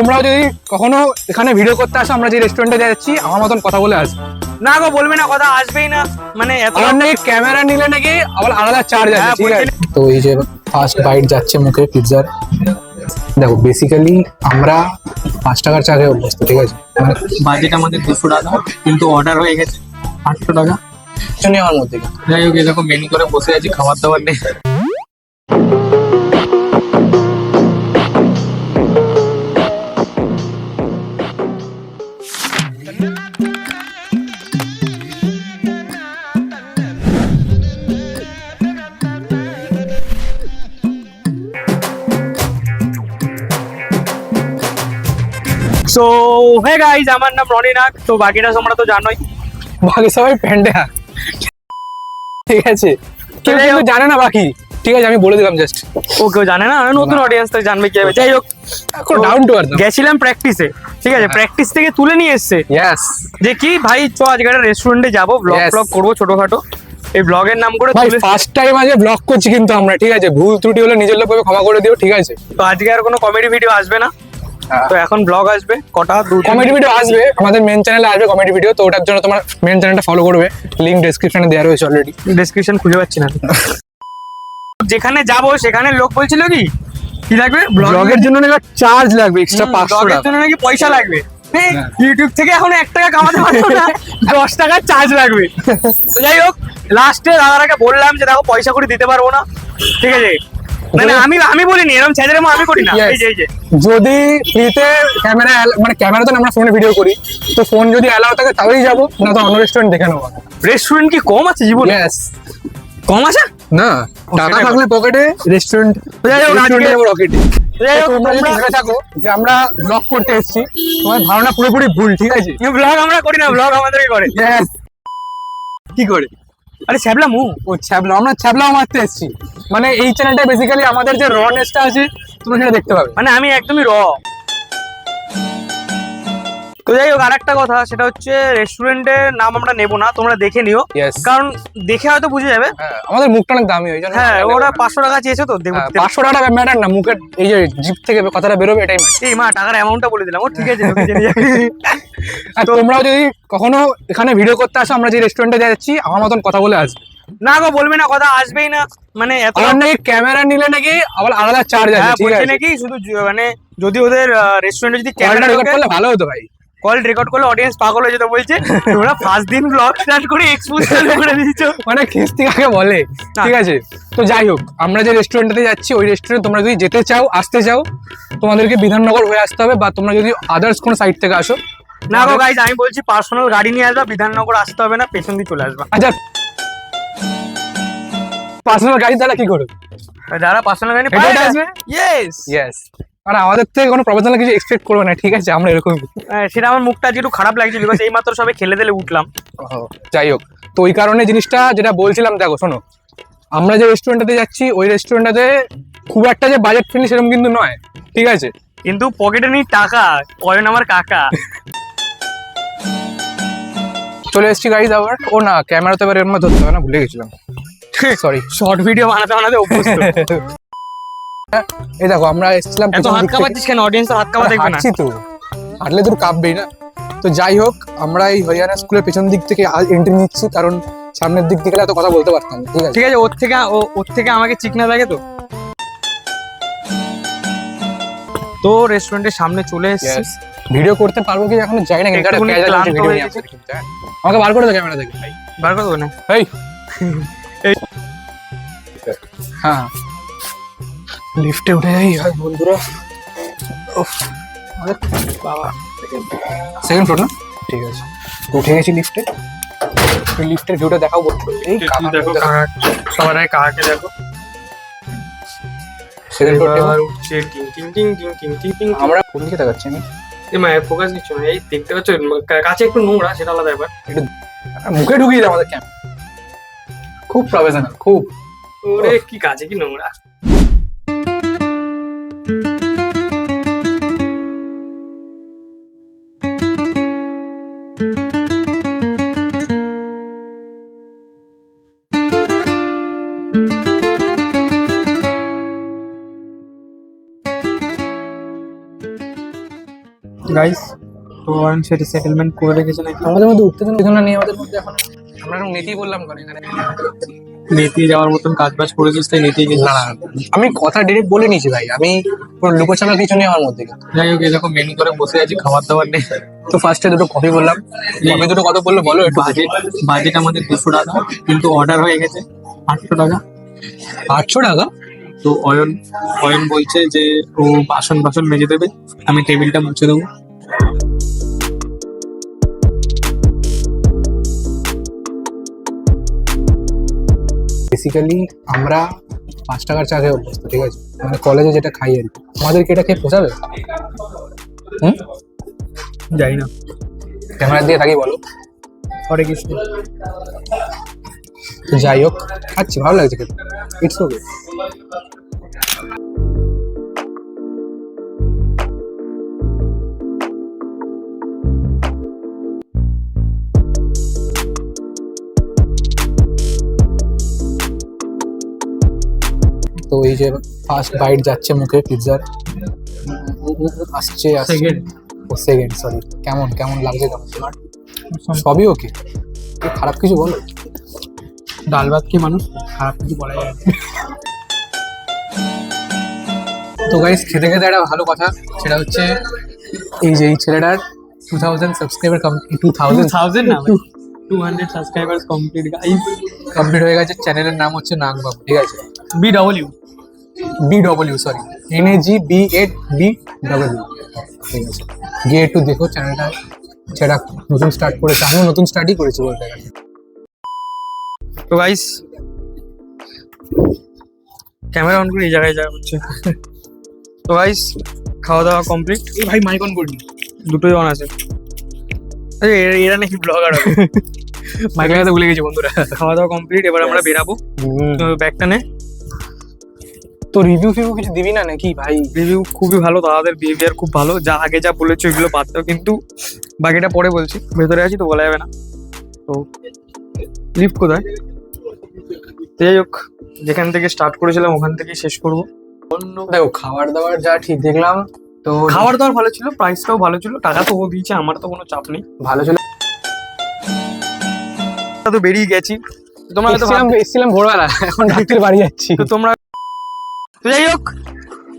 তোমরাও যদি কখনো এখানে ভিডিও করতে আসো, আমরা যে রেস্টুরেন্টে যাচ্ছি আমার মতন কথা বলে আসবে না গো, বলবে না, কথা আসবেই না। মানে এত আমার নাকি ক্যামেরা নিলে নাকি আবার আলাদা চার্জ আছে, ঠিক আছে? তো এই যে ফার্স্ট বাইট যাচ্ছে মুখে পিৎজার। দেখো বেসিক্যালি আমরা 5 টাকার চা খেয়ে অভ্যস্ত, ঠিক আছে? মানে বাজেট আমাদের 200 টাকা, কিন্তু অর্ডার হয়ে গেছে 800 টাকা। কিছু নেই আমার মধ্যে। যাই হোক, এরকম মেনু করে বসে আছি, খাবার দাবার নেই। সো হে গাইস, আমার নাম রনি নাগ। তো বাকিটা তোমরা তো জানোই। বাকি সবাই প্যান্ডে, ঠিক আছে? কেউ কিন্তু জানে না বাকি, ঠিক আছে? আমি বলে দিলাম জাস্ট। ও কেউ জানে না, নতুন অডিয়েন্স তো জানবে কি হবে। যাই হোক, ডাউন টু আর্থ। গেছিলাম প্র্যাকটিসে, ঠিক আছে? প্র্যাকটিস থেকে তুলে নিয়ে এসছে ইয়েস যে কি ভাই, চ আজকে একটা রেস্টুরেন্টে যাবো, ব্লগ Yes. ব্লগ করবো ছোটখাটো। এই ব্লগের নাম করে ভাই তুলে। ফার্স্ট টাইম আজ ব্লগ করছি কিন্তু আমরা, ঠিক আছে? ভুল ত্রুটি হলে নিজের লোক ক্ষমা করে দিও, ঠিক আছে? তো আজকে আর কোনো কমেডি ভিডিও আসবে না, তো এখন ব্লগ আসবে। কটা কমেডি ভিডিও আসবে আমাদের মেন চ্যানেলে, আসবে কমেডি ভিডিও। তো ওটার জন্য তোমার মেন চ্যানেলটা ফলো করবে, লিংক ডেসক্রিপশনে দেওয়া রয়েছে অলরেডি। ডেসক্রিপশন খুঁজে পাচ্ছি না। যেখানে যাবো সেখানে লোক বলছিল কি কি লাগবে, ব্লগের জন্য নাকি চার্জ লাগবে এক্সট্রা 500 ব্লগের টাকা। জন্য নাকি পয়সা লাগবে। হ্যাঁ, হ্যাঁ। ইউটিউব থেকে এখন 1 টাকা কামাতে পারবো না, 10 টাকার চার্জ লাগবে। তো যাই হোক, লাস্টে দাদারাকে বললাম যে দেখো পয়সা করে দিতে পারবো না, ঠিক আছে? মানে আমি বলিনি, এরকম ছেলেদের আমি করি না। Yes. এই যে যদি ফ্রিতে ক্যামেরা, মানে ক্যামেরা তো আমরা ফোনে ভিডিও করি, তো ফোন যদি অ্যালাউ থাকে তাহলেই যাবো, না তো অন্য রেস্টুরেন্ট দেখে নেবো। রেস্টুরেন্ট কি কম আছে জীবনে? ইয়েস। কম আছে না, টাকা সেটাই থাকলে পকেটে রেস্টুরেন্ট, যাই হোক, আজকে- রকেটে। যাই হোক, তোমরা যদি ভেবে থাকো যে আমরা ব্লগ করতে এসেছি, তোমার ধারণা পুরোপুরি ভুল, ঠিক আছে? ব্লগ আমরা করি না, ব্লগ আমাদেরই করে। ইয়েস। কি করে? আরে ছ্যাবলা মু ও ছ্যাবলা, আমরা ছ্যাবলাও মারতে এসেছি। মানে এই চ্যানেলটা বেসিক্যালি আমাদের যে রনেসটা আছে তোমরা সেটা দেখতে পাবে। মানে আমি একদমই র। তো যাই হোক, আরেকটা কথা, সেটা হচ্ছে রেস্টুরেন্টের নাম আমরা নেবো না, তোমরা দেখে নিও। Yes. কারণ দেখে হয়তো বুঝে যাবে। হ্যাঁ, আমাদের মুখটা অনেক দামি, ওই জন্য। হ্যাঁ, ওরা 500 টাকা চেয়েছে তো দেবো। 500 টাকা ম্যাটার না, মুখের এই যে জিভ থেকে কথাটা বেরোবে এটাই ম্যাটার। এই মা, টাকার অ্যামাউন্টটা বলে দিলাম। ও ঠিক আছে, লোকে জেনে যাবে। আর তোমরাও যদি কখনো এখানে ভিডিও করতে আসো, আমরা যে রেস্টুরেন্টে যাচ্ছি আমার মতন কথা বলে আসবে। না গো, বলবে না, কথা আসবেই না। মানে এত আমার নাকি ক্যামেরা নিলে নাকি আবার আলাদা চার্জ আছে, হ্যাঁ, ঠিক বলছে আছে? নাকি শুধু মানে যদি ওদের রেস্টুরেন্টে যদি ক্যামেরা ক্যামেরা রেকর্ড করলে ভালো হতো ভাই। কল রেকর্ড করলে অডিয়েন্স পাগল হয়ে যেত। বলছে তোমরা ফার্স্ট দিন ব্লগ স্টার্ট করে এক্সপোজ করে দিয়েছো। মানে খিস্তি কাকে বলে, ঠিক আছে? তো যাই হোক, আমরা যে রেস্টুরেন্টে যাচ্ছি ওই রেস্টুরেন্ট তোমরা যদি যেতে চাও, আসতে চাও, তোমাদেরকে বিধাননগর হয়ে আসতে হবে, বা তোমরা যদি আদার্স কোনো সাইড থেকে আসো। না গো গাইজ, আমি বলছি পার্সোনাল গাড়ি নিয়ে আসবা, বিধাননগর আসতে হবে না, পেছন দিয়ে চলে আসবা। আচ্ছা, পার্সোনাল গাড়ি তাহলে কি করবে? যারা পার্সোনাল গাড়ি হেঁটে হেঁটে আসবে? Yes, yes. আর আমাদের থেকে কোনো প্রফেশনাল কিছু এক্সপেক্ট করবে না, ঠিক আছে? আমরা এরকম। সেটা আমার মুখটা আজকে একটু খারাপ লাগছে, বিকজ এই মাত্র সবাই খেলে দিলে উঠলাম। যাই হোক, তো ওই কারণে জিনিসটা যেটা বলছিলাম, দেখো শোনো, আমরা যে রেস্টুরেন্টটাতে যাচ্ছি ওই রেস্টুরেন্টটাতে খুব একটা যে বাজেট ফ্রেন্ডলি সেরকম কিন্তু নয়, ঠিক আছে? কিন্তু পকেটে নেই টাকা, কয়েন আমার কাকা। চলে এসেছি গাড়ি আবার। ও না, ক্যামেরা তো এবার এর মধ্যে ধরতে হবে না, ভুলে গেছিলাম, সরি। শর্ট ভিডিও বানাতে বানাতে অভ্যস্ত। এই দেখো আমরা এসেছিলাম এত হাত কাঁপাচ্ছিস কেন? অডিয়েন্স হাত কাঁপা দেখবে না। হাঁটছি তো, হাঁটলে তো কাঁপবেই না। তো যাই হোক, আমরা এই হরিয়ানা স্কুলের পেছন দিক থেকে এন্ট্রি নিচ্ছি, কারণ সামনের দিক থেকে এত কথা বলতে পারতাম, ঠিক আছে? ঠিক আছে, ওর থেকে আমাকে চিকনা লাগে তো। তো রেস্টুরেন্টের সামনে চলে এসেছি। ভিডিও করতে পারবো কি এখনো জানি না, কিন্তু একটুখানি একটা ক্লান্ত ভিডিও হয়ে নিয়ে গেছি। আসছি, কিন্তু, হ্যাঁ। আমাকে বার করে দাও ক্যামেরা থেকে। বার করে দেবো না। এই এই। হ্যাঁ, লিফটে উঠে যাই হয় বন্ধুরা। বাবা, সেকেন্ড ফ্লোর না? ঠিক আছে, উঠে গেছি লিফটে। লিফটের ভিউটা দেখাও বলছো। এই দেখো সবার আগে কাকাকে দেখো। সেকেন্ড ফ্লোর এবার উঠছে টিং টিং টিং টিং টিং টিং টিং। আমরা কোন দিকে দেখাচ্ছি আমি? এই মায়ের ফোকাস নিচ্ছ না, এই দেখতে পাচ্ছ কাছে একটু নোংরা, সেটা আলাদা ব্যাপার। মুখে ঢুকিয়ে দেয় আমাদের ক্যামেরা, খুব প্রফেশনাল, খুব। ওরে কি কাছে কি নোংরা। গাইস তো অয়ন সেটা সেটেলমেন্ট করে রেখেছে নাকি আমাদের মধ্যে উত্তেজনা নেই আমাদের মধ্যে এখন। আমরা এখন নীতি বললাম কেন এখানে? নেতি যাওয়ার মতন কাজ বাজ করেছিস তাই নেতি গেছিস। না না, আমি কথা ডিরেক্ট বলে নিয়েছি ভাই, আমি কোনো লুকোছাপা কিছু নেই আমার মধ্যে। যাই হোক এরকম মেনু করে বসে আছি, খাবার দাবার নেই। তো ফার্স্টে দুটো কফি বললাম, কফি দুটো কত বললো বলো একটু। বাজেট আমাদের 200 টাকা, কিন্তু অর্ডার হয়ে গেছে 800 টাকা। 800 টাকা? তো অয়ন বলছে যে ও বাসন মেজে দেবে, আমি টেবিলটা মুছে দেবো। বেসিক্যালি আমরা 5 টাকার চা খেয়ে অভ্যস্ত, ঠিক আছে? মানে কলেজে যেটা খাই আর কি, আমাদেরকে এটা খেয়ে পোষাবে? হুম, যাই না। ক্যামেরা দিয়ে থাকি বলো। হরে কৃষ্ণ। তো যাই হোক, খাচ্ছি, ভালো লাগছে খেতে, ইটস ওকে। তো এই যে ফার্স্ট বাইট যাচ্ছে মুখে পিৎজার, আসছে সেকেন্ড সরি। কেমন কেমন লাগছে, কেমন তোমার? সবই ওকে, খারাপ কিছু বলো? ডাল ভাত কি মানুষ খারাপ কিছু বলা যায় না। তো গাইস খেতে খেতে একটা ভালো কথা, সেটা হচ্ছে এই যে এই ছেলেটার 2000 সাবস্ক্রাইবার 2000 না 200 সাবস্ক্রাইবার্স কমপ্লিট গাইস। কমপ্লিট হয়ে গেছে। চ্যানেলের নাম হচ্ছে নাগবাবু, ঠিক আছে? BW সরি, NAGBABW, ঠিক আছে? গিয়ে একটু দেখো চ্যানেলটা, সেটা নতুন স্টার্ট করেছে, আমিও নতুন স্টার্টই করেছি বলতে গেলে। তো গাইস ক্যামেরা অন করে এই জায়গায় যাওয়া হচ্ছে। তো গাইস খাওয়া দাওয়া কমপ্লিট। এই ভাই মাইক অন করবি? দুটোই অন আছে। আরে এরা নাকি ব্লগার হবে। মাইক লাগাতে ভুলে গেছি বন্ধুরা। খাওয়া দাওয়া কমপ্লিট, এবার আমরা বেরাবো। ব্যাগটা নে। তো রিভিউ কিছু দিবি না নাকি ভাই? রিভিউ খুবই ভালো, দাদাদের বিহেভিয়ার খুব ভালো, যা আগে যা বলেছো এগুলো বাদ দাও, কিন্তু বাকিটা পরে বলছি, ভেতরে আছি তো বলা যাবে না। তো লিফট কোথায়? যাই হোক, যেখান থেকে স্টার্ট করেছিলাম ওখান থেকে শেষ করবো। দেখো খাবার দাবার যা ঠিক দেখলাম, তো খাবার দাবার ভালো ছিল, প্রাইসটাও ভালো ছিল, টাকা তো ও দিয়েছে, আমার তো কোনো চাপ নেই। ভালো ছিল। তো বেরিয়ে গেছি, তোমরা হয়তো এসেছিলাম ভোরবেলা, এখন রাত্রে বাড়ি যাচ্ছি। তো তোমরা তো যাই হোক,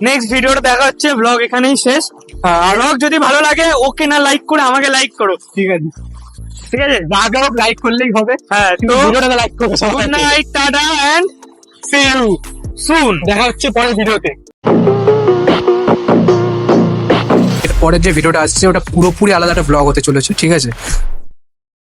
নেক্সট ভিডিওটা দেখা হচ্ছে। ব্লগ এখানেই শেষ। আর ব্লগ যদি ভালো লাগে ওকে না লাইক করে আমাকে লাইক করো, ঠিক আছে? ঠিক আছে? যা লাইক করলেই হবে। হ্যাঁ, তো ভিডিওটা লাইক করবে সবাই। Good night, tata and see you soon. দেখা হচ্ছে পরের ভিডিওতে। পরের যে ভিডিওটা আসছে ওটা পুরোপুরি আলাদা একটা ব্লগ হতে চলেছে, ঠিক আছে?